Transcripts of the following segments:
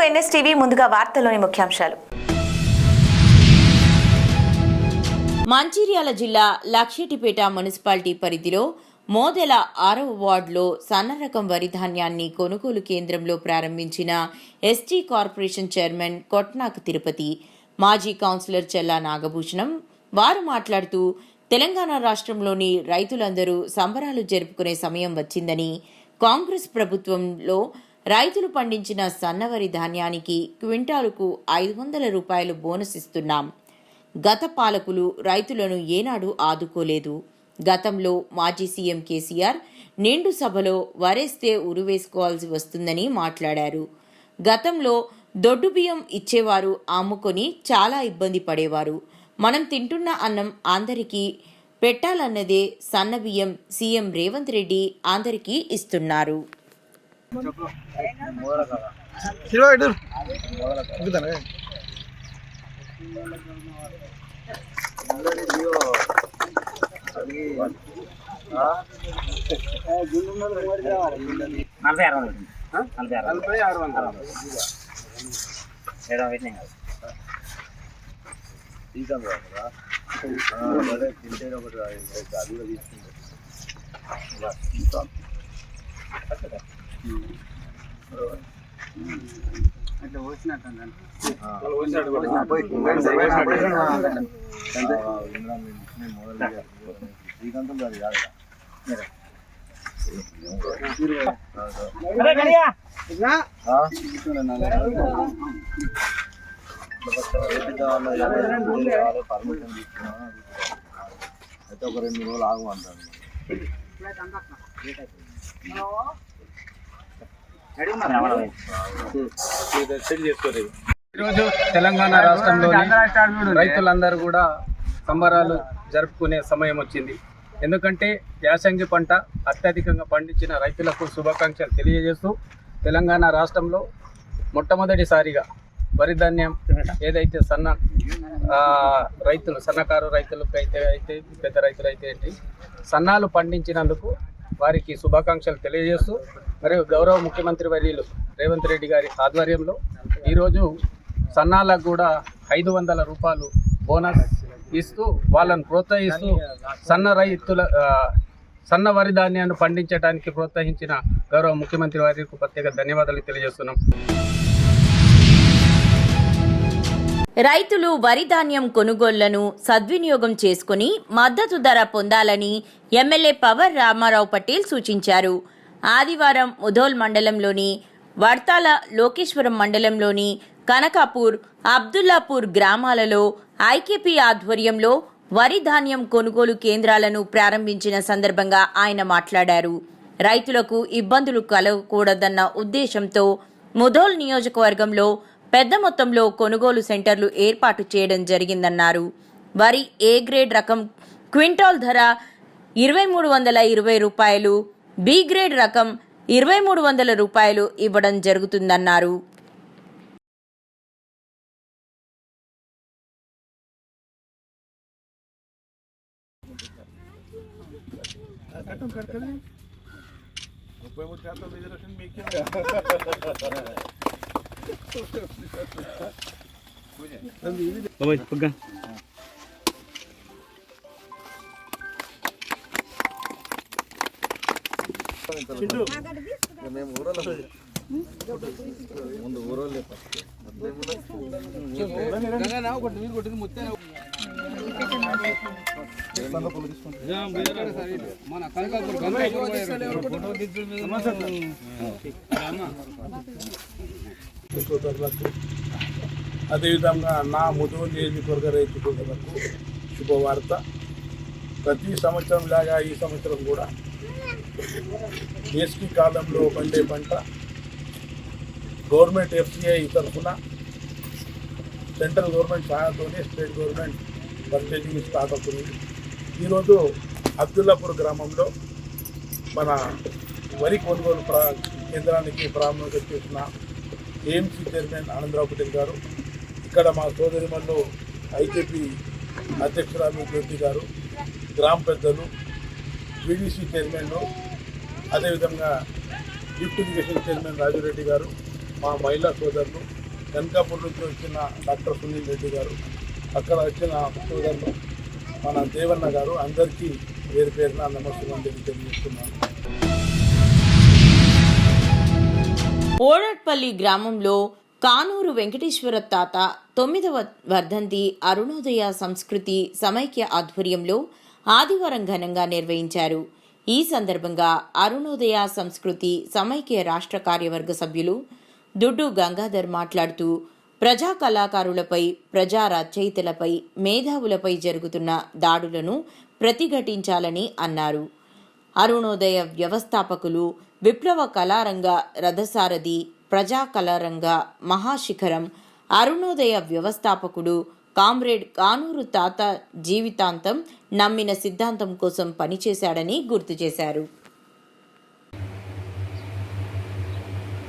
NSTV ముందుగా వార్తల్లోని ముఖ్యాంశాలు. మంచిర్యాల జిల్లా లక్షెట్టిపేట మున్సిపాలిటీ పరిధిలో మోదెల 6వ వార్డులో సన్నరకం వరి ధాన్యాన్ని కొనుగోలు కేంద్రంలో ప్రారంభించిన ST corporation chairman Kotnak Tirupati, మాజీ కౌన్సిలర్ చెల్లా నాగభూషణం వారు మాట్లాడుతూ తెలంగాణ రాష్ట్రంలోని రైతులందరూ సంబరాలు జరుపుకునే సమయం వచ్చిందని, కాంగ్రెస్ ప్రభుత్వంలో రైతులు పండించిన సన్నవరి ధాన్యానికి క్వింటాలుకు 500 రూపాయలు బోనస్ ఇస్తున్నాం. గత పాలకులు రైతులను ఏనాడు ఆదుకోలేదు. గతంలో మాజీ సీఎం కేసీఆర్ నిండు సభలో వరేస్తే ఉరువేసుకోవాల్సి వస్తుందని మాట్లాడారు. గతంలో దొడ్డు బియ్యం ఇచ్చేవారు అమ్ముకొని చాలా ఇబ్బంది పడేవారు. మనం తింటున్న అన్నం అందరికీ పెట్టాలన్నదే సన్న బియ్యం సీఎం రేవంత్ రెడ్డి అందరికీ ఇస్తున్నారు. అయితే ఒక 2 రోజులు ఆగమంటాను. ఈరోజు తెలంగాణ రాష్ట్రంలోని రైతులందరూ కూడా సంబరాలు జరుపుకునే సమయం వచ్చింది. ఎందుకంటే యాసంగి పంట అత్యధికంగా పండించిన రైతులకు శుభాకాంక్షలు తెలియజేస్తూ తెలంగాణ రాష్ట్రంలో మొట్టమొదటిసారిగా వరి ధాన్యం ఏదైతే రైతులు సన్నకారు రైతులకు అయితే పెద్ద రైతులు అయితే ఏంటి సన్నాలు పండించినందుకు వారికి శుభాకాంక్షలు తెలియజేస్తూ మరియు గౌరవ ముఖ్యమంత్రి వర్యులు రేవంత్ రెడ్డి గారి ఆధ్వర్యంలో ఈరోజు సన్నాలకు కూడా 500 రూపాయలు బోనస్ ఇస్తూ వాళ్ళను ప్రోత్సహిస్తూ సన్న వరి ధాన్యాన్ని పండించడానికి ప్రోత్సహించిన గౌరవ ముఖ్యమంత్రి వారికి ప్రత్యేక ధన్యవాదాలు తెలియజేస్తున్నాం. రైతులు వరి ధాన్యం కొనుగోళ్లను సద్వినియోగం చేసుకుని మద్దతు ధర పొందాలని ఎమ్మెల్యే పవర్ రామారావు పటేల్ సూచించారు. ఆదివారం ముధోల్ మండలంలోని వడ్తాల, లోకేశ్వరం మండలంలోని కనకాపూర్, అబ్దుల్లాపూర్ గ్రామాలలో ఐకేపీ ఆధ్వర్యంలో వరి ధాన్యం కొనుగోలు కేంద్రాలను ప్రారంభించిన సందర్భంగా ఆయన మాట్లాడారు. రైతులకు ఇబ్బందులు కలగకూడదన్న ఉద్దేశంతో ముధోల్ నియోజకవర్గంలో పెద్ద మొత్తంలో కొనుగోలు సెంటర్లు ఏర్పాటు చేయడం జరిగిందన్నారు. వరి ఏ గ్రేడ్ రకం క్వింటాల్ ధర 2320 రూపాయలు, బి గ్రేడ్ రకం 2300 రూపాయలు ఇవ్వడం జరుగుతుందన్నారు. మేము ఊరలో ముందు ఊరోళ్ళే అదేవిధంగా నా ముధోల్ నియోజకవర్గ రైతు సోదరులకు శుభవార్త. ప్రతి సంవత్సరం లాగా ఈ సంవత్సరం కూడా వేసవి కాలంలో పండే పంట గవర్నమెంట్ FCI తరఫున సెంట్రల్ గవర్నమెంట్ సహాయంతోనే స్టేట్ గవర్నమెంట్ పర్చేజింగ్ స్టార్ట్ అవుతుంది. ఈరోజు అబ్దుల్లాపూర్ గ్రామంలో మన వరి కొనుగోలు కేంద్రానికి ప్రారంభం చేసిన AMC చైర్మన్ ఆనందరావు పటేల్ గారు, ఇక్కడ మా సోదరిమల్లు ఐకేపీ అధ్యక్షురాలు జ్యోతి గారు, గ్రామ పెద్దలు, BDC చైర్మన్, అదేవిధంగా గిఫ్ట్ ఇరిగేషన్ చైర్మన్ రాజురెడ్డి గారు, మా మహిళా సోదరులు, వెనకాపూర్ నుంచి వచ్చిన డాక్టర్ సునీల్ రెడ్డి గారు, అక్కడ వచ్చిన సోదరులు మన దేవన్న గారు, అందరికీ పేరు పేరున నమస్కారం తెలియజేస్తున్నాను. ఓడట్పల్లి గ్రామంలో కానూరు వెంకటేశ్వర తాత 9వ వర్ధంతి అరుణోదయ సంస్కృతి సమైక్య ఆధ్వర్యంలో ఆదివారం ఘనంగా నిర్వహించారు. ఈ సందర్భంగా అరుణోదయ సంస్కృతి సమైక్య రాష్ట్ర కార్యవర్గ సభ్యులు దుడ్డు గంగాధర్ మాట్లాడుతూ ప్రజా కళాకారులపై, ప్రజా రచయితలపై, మేధావులపై జరుగుతున్న దాడులను ప్రతిఘటించాలని అన్నారు. అరుణోదయ వ్యవస్థాపకులు, విప్లవ కళారంగ రథసారథి, ప్రజా కళారంగ మహాశిఖరం అరుణోదయ వ్యవస్థాపకుడు కామ్రేడ్ కానూరు తాత జీవితాంతం నమ్మిన సిద్ధాంతం కోసం పనిచేశాడని గుర్తు చేశారు.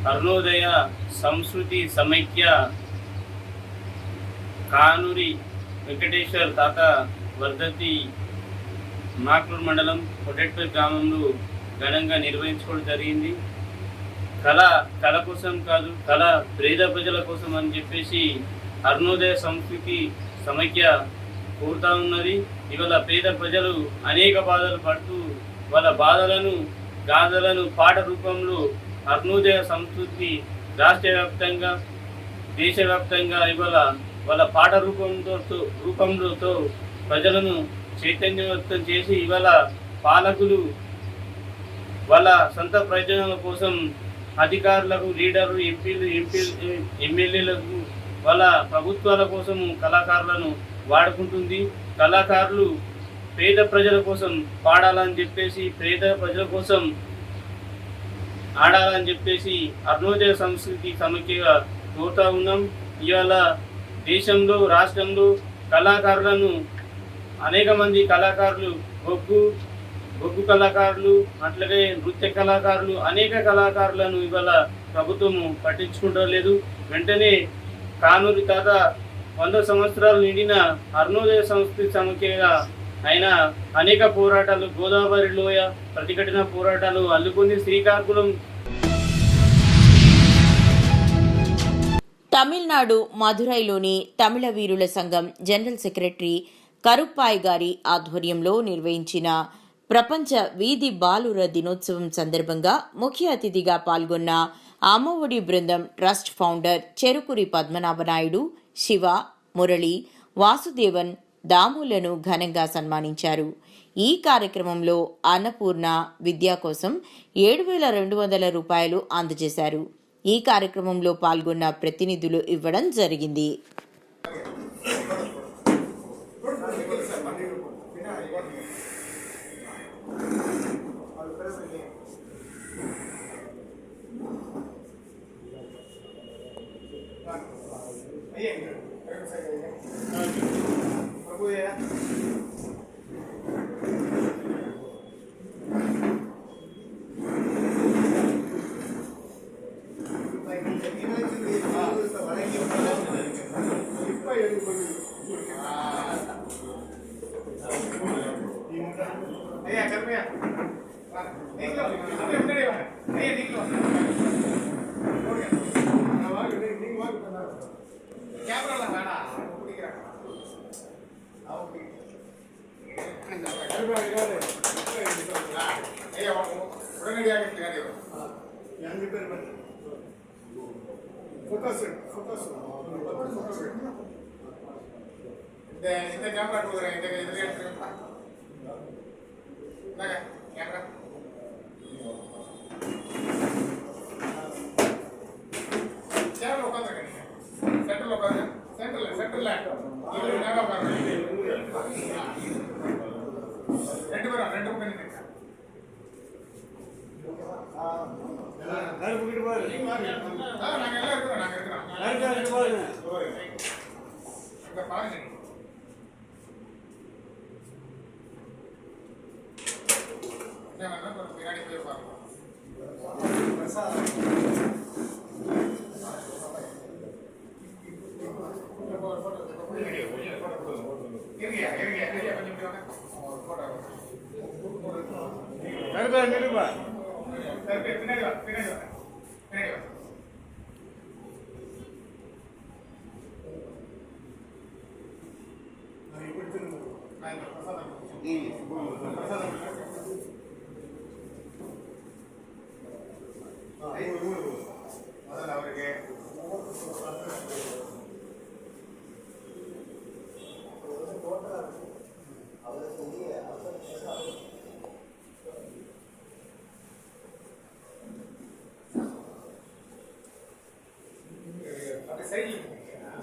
అరుణోదయ సంస్కృతి సమైక్య కానూరి వెంకటేశ్వర తాత వర్ధంతి మాక్లూరు మండలం కొడెట్పల్లి గ్రామంలో ఘనంగా నిర్వహించుకోవడం జరిగింది. కళ కోసం కాదు, కళ పేద ప్రజల కోసం అని చెప్పేసి అరుణోదయ సంస్కృతి సమైక్య కోరుతా ఉన్నది. ఇవాళ పేద ప్రజలు అనేక బాధలు పడుతూ వాళ్ళ బాధలను, గాథలను పాట రూపంలో అరుణోదయ సంస్కృతి రాష్ట్ర వ్యాప్తంగా, దేశవ్యాప్తంగా ఇవాళ వాళ్ళ పాట రూపంలో ప్రజలను చైతన్యవంతం చేసి ఇవాళ పాలకులు వాళ్ళ సొంత ప్రయోజనాల కోసం అధికారులకు, లీడర్లు, ఎమ్మెల్యేలకు, వాళ్ళ ప్రభుత్వాల కోసం కళాకారులను వాడుకుంటుంది. కళాకారులు పేద ప్రజల కోసం పాడాలని చెప్పేసి, పేద ప్రజల కోసం ఆడాలని చెప్పేసి అరుణోదయ సంస్కృతి సమైక్యగా కోరుతా ఉన్నాం. ఇవాళ దేశంలో, రాష్ట్రంలో కళాకారులను అనేక మంది కళాకారులు, బొగ్గు కళాకారులు, అట్లాగే నృత్య కళాకారులు, అనేక కళాకారులను ఇవాళ ప్రభుత్వము పట్టించుకుంటూ లేదు. వెంటనే కానూరి తాత 100 సంవత్సరాలు నిండిన అరుణోదయ సంస్కృతి సమైక్యగా ఆయన అనేక పోరాటాలు, గోదావరి లోయ ప్రతిఘటన పోరాటాలు అల్లుకొని శ్రీకాకుళం. తమిళనాడు మదురైలోని తమిళ వీరుల సంఘం జనరల్ సెక్రటరీ కరుప్పాయ్ గారి ఆధ్వర్యంలో నిర్వహించిన ప్రపంచ వీధి బాలుర దినోత్సవం సందర్భంగా ముఖ్య అతిథిగా పాల్గొన్న అమ్మఒడి బృందం ట్రస్ట్ ఫౌండర్ చెరుకురి పద్మనాభనాయుడు, శివ, మురళి, వాసుదేవన్, దాములను ఘనంగా సన్మానించారు. ఈ కార్యక్రమంలో అన్నపూర్ణ విద్యా కోసం 7,200 రూపాయలు అందజేశారు. ఈ కార్యక్రమంలో పాల్గొన్న ప్రతినిధులు ఇవ్వడం జరిగింది.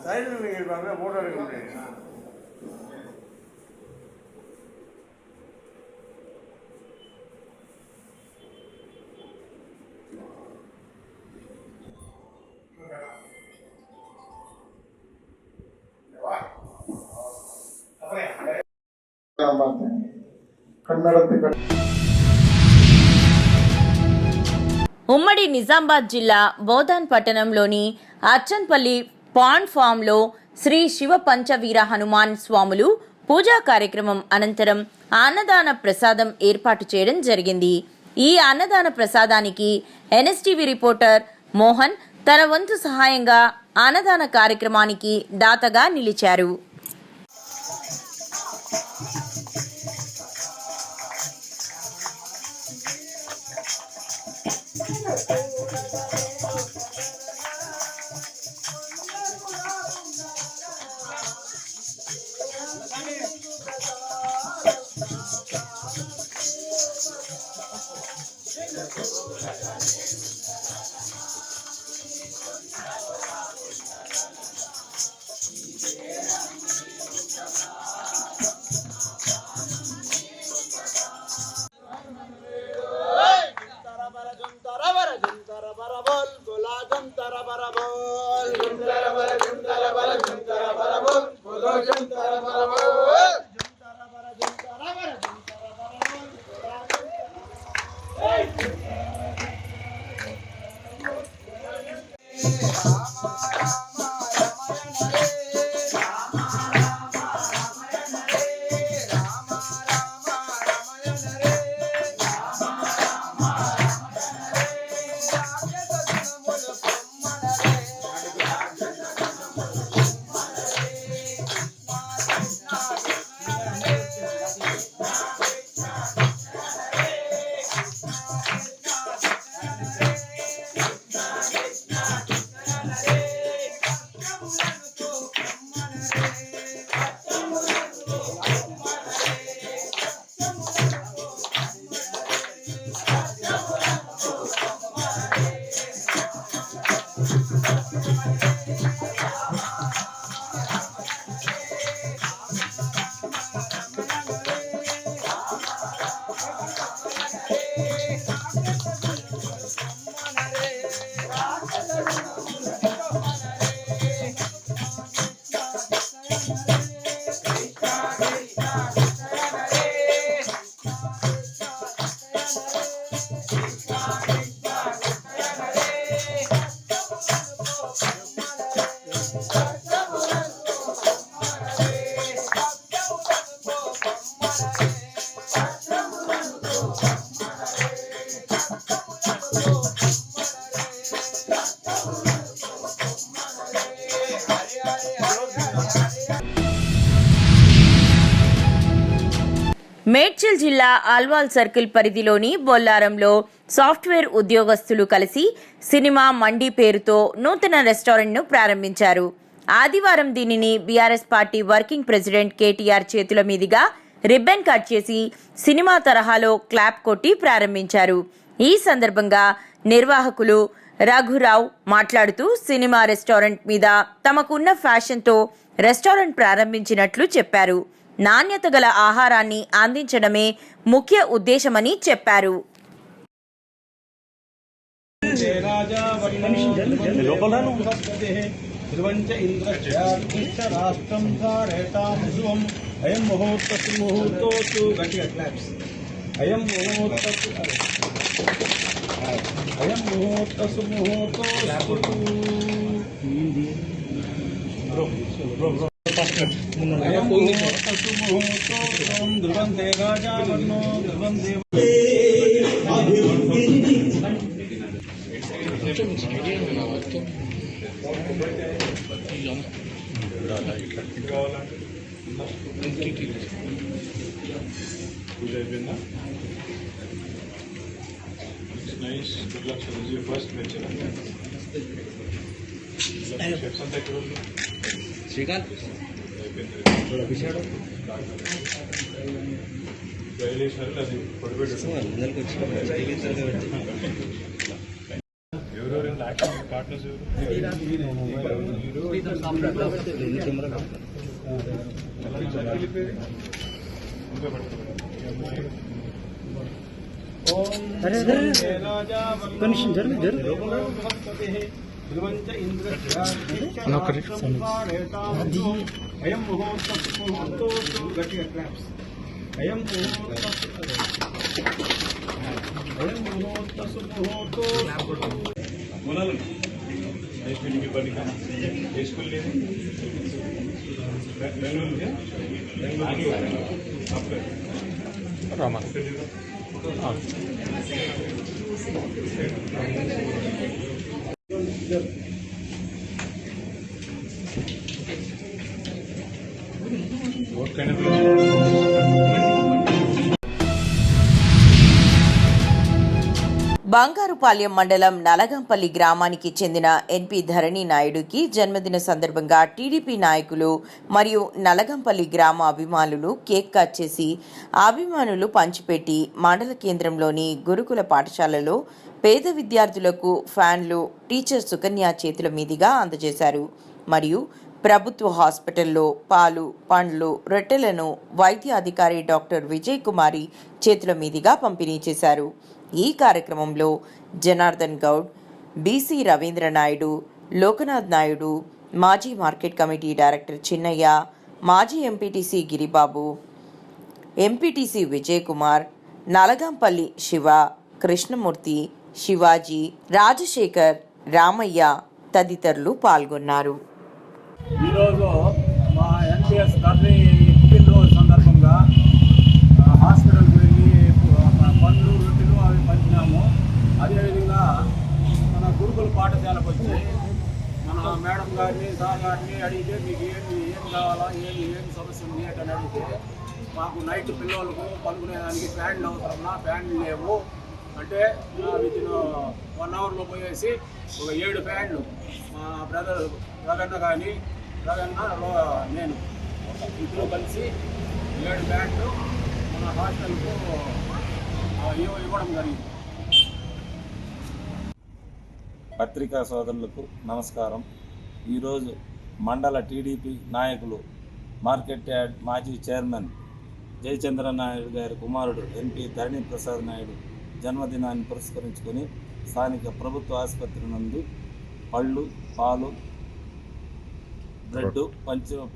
సైడ్ ఫోటో కన్నడ ఉమ్మడి నిజామాబాద్ జిల్లా బోధాన్ పట్టణంలోని అచ్చన్పల్లి పాండ్ ఫామ్లో శ్రీ శివ పంచవీర హనుమాన్ స్వాములు పూజా కార్యక్రమం అనంతరం అన్నదాన ప్రసాదం ఏర్పాటు చేయడం జరిగింది. ఈ అన్నదాన ప్రసాదానికి ఎన్ఎస్టీవీ రిపోర్టర్ మోహన్ తన వంతు సహాయంగా అన్నదాన కార్యక్రమానికి దాతగా నిలిచారు. మేడ్చల్ జిల్లా ఆల్వాల్ సర్కిల్ పరిధిలోని బొల్లారంలో సాఫ్ట్వేర్ ఉద్యోగస్తులు కలిసి సినిమా మండి పేరుతో నూతన రెస్టారెంట్ను ప్రారంభించారు. ఆదివారం దీనిని BRS party working president KTR చేతుల మీదుగా రిబ్బన్ కట్ చేసి సినిమా తరహాలో క్లాప్ కొట్టి ప్రారంభించారు. ఈ సందర్భంగా నిర్వాహకులు రఘురావు మాట్లాడుతూ సినిమా రెస్టారెంట్ మీద తమకున్న ఫ్యాషన్తో రెస్టారెంట్ ప్రారంభించినట్లు చెప్పారు. నాణ్యత గల ఆహారాన్ని అందించడమే ముఖ్య ఉద్దేశమని చెప్పారు. పూజ అయిపోయిందా? నైస్. Good luck sir. ఇది ఫస్ట్ వెంచర్. షెఫ్స్ అంతా ఎక్కడ ఉంది? శ్రీకాంత్ బయలుదేశారు. అది పొడిపెట్టు ఎవరెవరు partners What kind of Bangarupalem మండలం నలగంపల్లి గ్రామానికి చెందిన ఎన్పి ధరణి నాయుడుకి జన్మదిన సందర్భంగా టీడీపీ నాయకులు మరియు నలగంపల్లి గ్రామ అభిమానులు కేక్ కట్ చేసి అభిమానులు పంచిపెట్టి మండల కేంద్రంలోని గురుకుల పాఠశాలలో పేద విద్యార్థులకు ఫ్యాన్లు టీచర్ సుకన్య చేతుల మీదుగా అందజేశారు. మరియు ప్రభుత్వ హాస్పిటల్లో పాలు, పండ్లు, రొట్టెలను వైద్య అధికారి డాక్టర్ విజయ్ కుమారి చేతుల మీదుగా పంపిణీ చేశారు. ఈ కార్యక్రమంలో జనార్దన్ గౌడ్, బీసీ రవీంద్ర నాయుడు, లోకనాథ్ నాయుడు, మాజీ మార్కెట్ కమిటీ డైరెక్టర్ చిన్నయ్య, మాజీ ఎంపీటీసీ గిరిబాబు, ఎంపీటీసీ విజయ్ కుమార్, నలగంపల్లి శివ, కృష్ణమూర్తి, శివాజీ, రాజశేఖర్, రామయ్య తదితరులు పాల్గొన్నారు. ఈరోజు మా ఎన్పిఎస్ ధరణి పుట్టినరోజు సందర్భంగా హాస్పిటల్కి వెళ్ళి పండ్లు, రొట్టెలు అవి పంచినాము. అదేవిధంగా మన గురుకుల పాఠశాలకు వచ్చి మన మేడం గారిని, సార్ గారిని అడిగితే మీకు ఏం కావాలా, ఏం సమస్య ఉంది అని అడిగితే మాకు నైట్ పిల్లలకు పనుకునేదానికి ఫ్యాన్లు అవసరమా, ఫ్యాన్లు లేవు అంటే వితిన్ 1 అవర్లో పోయేసి ఒక 7 ఫ్యాన్లు మా బ్రదర్ రగన్న కానీ నేను ఇద్దరు కలిసి 7 ఫ్యాన్లు మన హాస్టల్కు ఇవ్వడం జరిగింది. పత్రికా సోదరులకు నమస్కారం. ఈరోజు మండల టీడీపీ నాయకులు మార్కెట్ యార్డ్ మాజీ చైర్మన్ జయచంద్ర నాయుడు గారి కుమారుడు ఎంపీ ధరణి ప్రసాద్ నాయుడు జన్మదినాన్ని పురస్కరించుకొని స్థానిక ప్రభుత్వ ఆసుపత్రి నందు పళ్ళు, పాలు, బ్రెడ్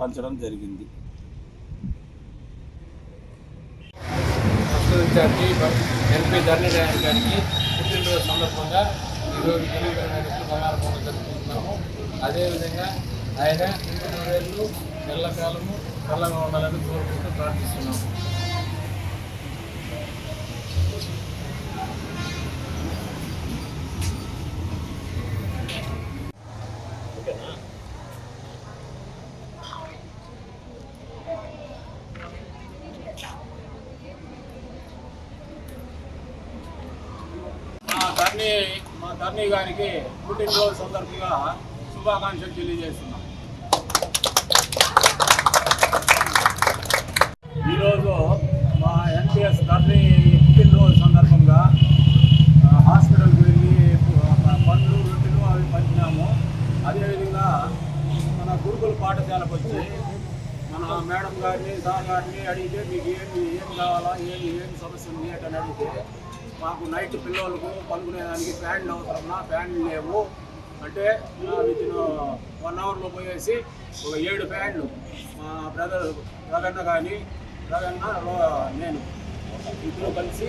పంచడం జరిగింది. విద్యార్థి ఎంపీ ధరణి నాయుడు గారికి పుట్టినరోజు సందర్భంగా ఈరోజు బంగారు పండుగ జరుపుకుంటున్నాము. అదేవిధంగా ఆయన 2 ఏళ్ళు ఎల్లకాలము చల్లగా ఉండాలని కోరుకుంటూ ప్రార్థిస్తున్నాము. మా ధరణి గారికి పుట్టినరోజు సందర్భంగా శుభాకాంక్షలు తెలియజేస్తున్నాం. ఈరోజు మా ఎన్పిఎస్ ధరణి పుట్టినరోజు సందర్భంగా హాస్పిటల్కి వెళ్ళి పండ్లు, రొట్టెలు అవి పంచినాము. అదేవిధంగా మన గురుకుల పాఠశాలకు వచ్చి మన మేడం గారిని, సార్ గారిని అడిగితే మీకు ఏం కావాలా, ఏం సమస్య ఉంది అని అడిగితే మాకు నైట్ పిల్లలకు పనుకునేదానికి ఫ్యాన్లు అవసరమా, ఫ్యాన్లు లేవు అంటే వితిన్ 1 అవర్లో పోయేసి ఒక 7 ఫ్యాన్లు మా బ్రదర్ రగన్న నేను ఇద్దరు కలిసి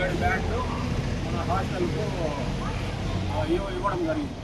7 ఫ్యాన్లు మన హాస్టల్కు ఇవ్వడం జరిగింది.